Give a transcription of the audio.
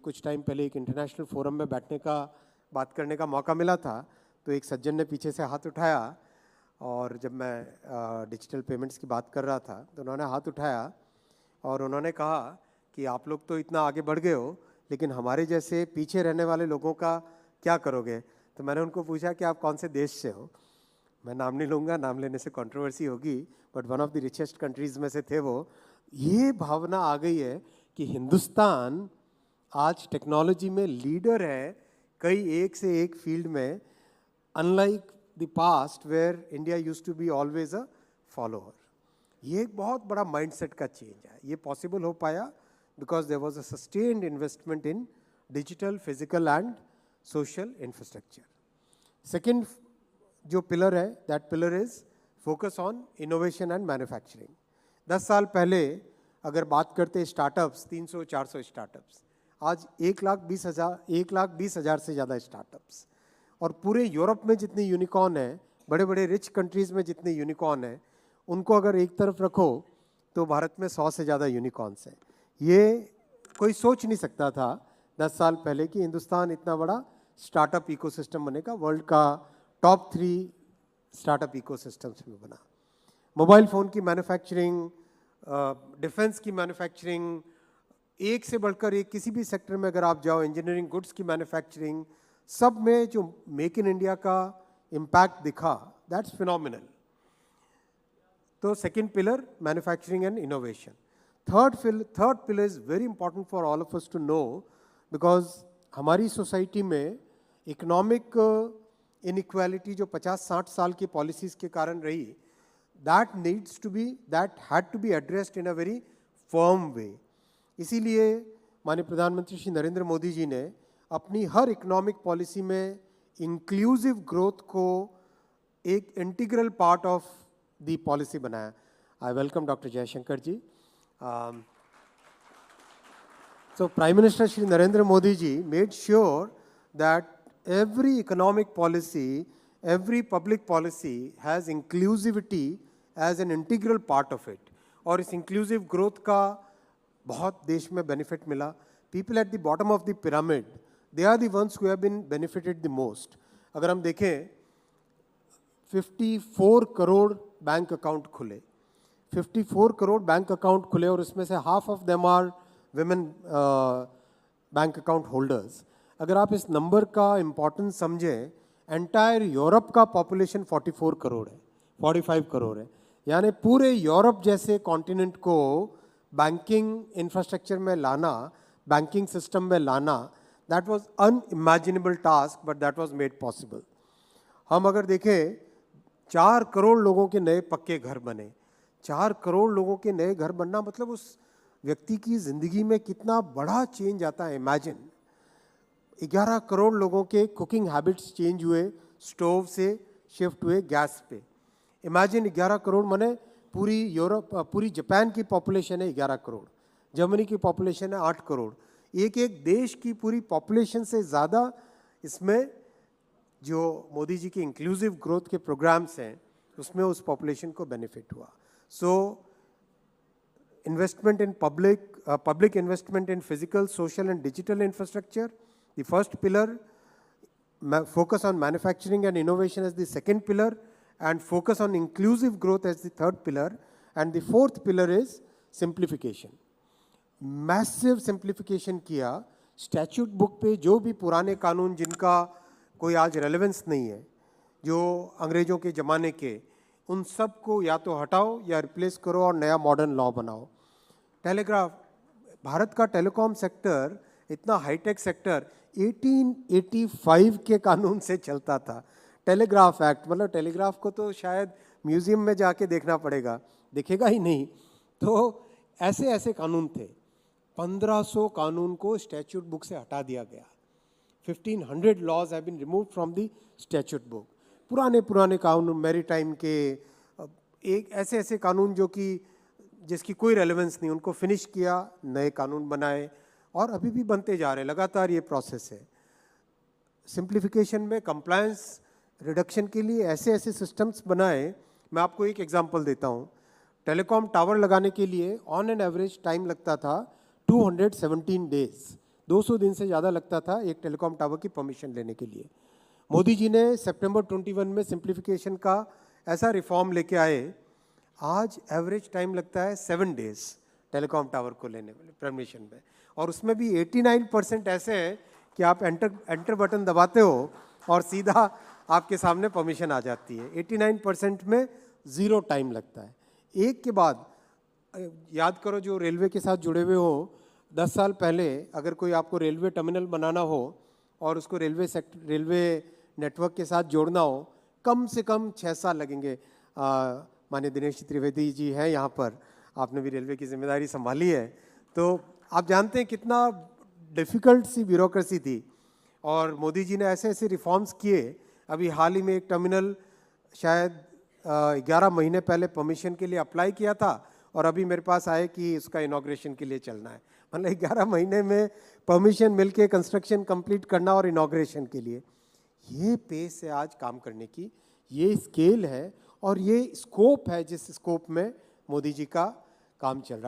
कुछ टाइम पहले एक इंटरनेशनल फोरम में बैठने का बात करने का मौका मिला था, तो एक सज्जन ने पीछे से हाथ उठाया और जब मैं डिजिटल पेमेंट्स की बात कर रहा था तो उन्होंने हाथ उठाया और उन्होंने कहा कि आप लोग तो इतना आगे बढ़ गए हो, लेकिन हमारे जैसे पीछे रहने वाले लोगों का क्या करोगे। तो मैंने उनको पूछा कि आप कौन से देश से हो। मैं नाम नहीं लूँगा, नाम लेने से कंट्रोवर्सी होगी, but one of the richest countries में से थे वो। ये भावना आ गई है कि हिंदुस्तान आज टेक्नोलॉजी में लीडर है कई एक से एक फील्ड में, unlike the past where India used to be always a follower. ये एक बहुत बड़ा माइंडसेट का चेंज है। ये पॉसिबल हो पाया because there was a sustained investment in digital, physical and social infrastructure. Second जो पिलर है, that pillar is focus on innovation and manufacturing. 10 साल पहले अगर बात करते स्टार्टअप्स, 300-400 स्टार्टअप्स, आज 1,20,000 से ज़्यादा स्टार्टअप्स। और पूरे यूरोप में जितने यूनिकॉर्न है, बड़े बड़े रिच कंट्रीज़ में जितने यूनिकॉर्न है, उनको अगर एक तरफ रखो तो भारत में 100 से ज़्यादा यूनिकॉर्न्स हैं। ये कोई सोच नहीं सकता था 10 साल पहले कि हिंदुस्तान इतना बड़ा स्टार्टअप इकोसिस्टम बनेगा, वर्ल्ड का टॉप 3 स्टार्टअप इकोसिस्टम्स में बना। मोबाइल फ़ोन की मैन्युफैक्चरिंग, डिफेंस की मैन्युफैक्चरिंग, एक से बढ़कर एक, किसी भी सेक्टर में अगर आप जाओ, इंजीनियरिंग गुड्स की मैन्युफैक्चरिंग, सब में जो मेक इन इंडिया का इम्पैक्ट दिखा, दैट्स फिनोमिनल। तो second pillar manufacturing and innovation. Third pillar is very important for all of us to know, because हमारी सोसाइटी में इकोनॉमिक इनइक्वालिटी जो 50-60 साल की पॉलिसीज के कारण रही, that had to be addressed in a very firm way. इसीलिए माननीय प्रधानमंत्री श्री नरेंद्र मोदी जी ने अपनी हर इकोनॉमिक पॉलिसी में इंक्लूसिव ग्रोथ को एक integral part of the policy बनाया। I welcome doctor Jaishankar ji. So Prime Minister Shri Narendra Modi ji made sure that every economic policy, every public policy has inclusivity as an integral part of it. और इस inclusive growth का बहुत देश में benefit मिला। People at the bottom of the pyramid, they are the ones who have been benefited the most. अगर हम देखें 54 करोड़ बैंक अकाउंट खुले, 54 करोड़ बैंक अकाउंट खुले और उसमें से half of them are women bank account holders. अगर आप इस नंबर का इम्पोर्टेंस समझें, एंटायर यूरोप का पॉपुलेशन 44 करोड़ है, 45 करोड़ है। यानी पूरे यूरोप जैसे कॉन्टिनेंट को बैंकिंग इंफ्रास्ट्रक्चर में लाना, बैंकिंग सिस्टम में लाना, that was unimaginable task, but that was made possible. हम अगर देखें 4 करोड़ लोगों के नए पक्के घर बने। 4 करोड़ लोगों के नए घर बनना मतलब उस व्यक्ति की ज़िंदगी में कितना बड़ा चेंज आता है। इमेजिन 11 करोड़ लोगों के कुकिंग हैबिट्स चेंज हुए, स्टोव से शिफ्ट हुए गैस पे। इमेजिन 11 करोड़ माने पूरी यूरोप, पूरी जापान की पॉपुलेशन है 11 करोड़, जर्मनी की पॉपुलेशन है 8 करोड़। एक एक देश की पूरी पॉपुलेशन से ज़्यादा इसमें जो मोदी जी के इंक्लूसिव ग्रोथ के प्रोग्राम्स हैं उसमें उस पॉपुलेशन को बेनिफिट हुआ। सो investment in public investment in physical, social and digital infrastructure, the first pillar, focus on manufacturing and innovation as the second pillar, and focus on inclusive growth as the third pillar, and the fourth pillar is simplification. Massive simplification किया। Statute book पे जो भी पुराने कानून जिनका कोई आज relevance नहीं है, जो अंग्रेजों के ज़माने के, उन सब को या तो हटाओ या रिप्लेस करो और नया मॉडर्न लॉ बनाओ। टेलीग्राफ, भारत का टेलीकॉम सेक्टर इतना हाईटेक सेक्टर 1885 के कानून से चलता था। टेलीग्राफ एक्ट, मतलब टेलीग्राफ को तो शायद म्यूजियम में जाके देखना पड़ेगा, दिखेगा ही नहीं। तो ऐसे ऐसे कानून थे। 1500 कानून को स्टैट्यूट बुक से हटा दिया गया। 1500 laws have been removed from the statute book. पुराने कानून, मैरीटाइम के, एक ऐसे ऐसे कानून जो कि जिसकी कोई रेलेवेंस नहीं, उनको फिनिश किया, नए कानून बनाए और अभी भी बनते जा रहे हैं। लगातार ये प्रोसेस है। सिंप्लीफिकेशन में कंप्लायंस रिडक्शन के लिए ऐसे ऐसे सिस्टम्स बनाए। मैं आपको एक एग्जांपल देता हूँ। टेलीकॉम टावर लगाने के लिए ऑन एन एवरेज टाइम लगता था 217 डेज। 200 दिन से ज़्यादा लगता था एक टेलीकॉम टावर की परमिशन लेने के लिए। मोदी जी ने सितंबर 21 में सिंप्लीफिकेशन का ऐसा रिफॉर्म लेके आए, आज एवरेज टाइम लगता है 7 डेज टेलीकॉम टावर को लेने वाले परमिशन में, और उसमें भी 89% ऐसे हैं कि आप एंटर बटन दबाते हो और सीधा आपके सामने परमिशन आ जाती है। 89% में 0 टाइम लगता है। एक के बाद याद करो, जो रेलवे के साथ जुड़े हुए हो, 10 साल पहले अगर कोई आपको रेलवे टर्मिनल बनाना हो और उसको रेलवे नेटवर्क के साथ जोड़ना हो, कम से कम 6 साल लगेंगे। माननीय दिनेश त्रिवेदी जी हैं यहाँ पर, आपने भी रेलवे की जिम्मेदारी संभाली है, तो आप जानते हैं कितना डिफ़िकल्ट सी ब्यूरोक्रेसी थी। और मोदी जी ने ऐसे ऐसे रिफॉर्म्स किए। अभी हाल ही में एक टर्मिनल शायद 11 महीने पहले परमिशन के लिए अप्लाई किया था और अभी मेरे पास आए कि उसका इनॉग्रेशन के लिए चलना है। मतलब 11 महीने में परमिशन मिलके कंस्ट्रक्शन कंप्लीट करना और इनॉग्रेशन के लिए, ये पेस है आज काम करने की, ये स्केल है और ये स्कोप है जिस स्कोप में मोदी जी का काम चल रहा है।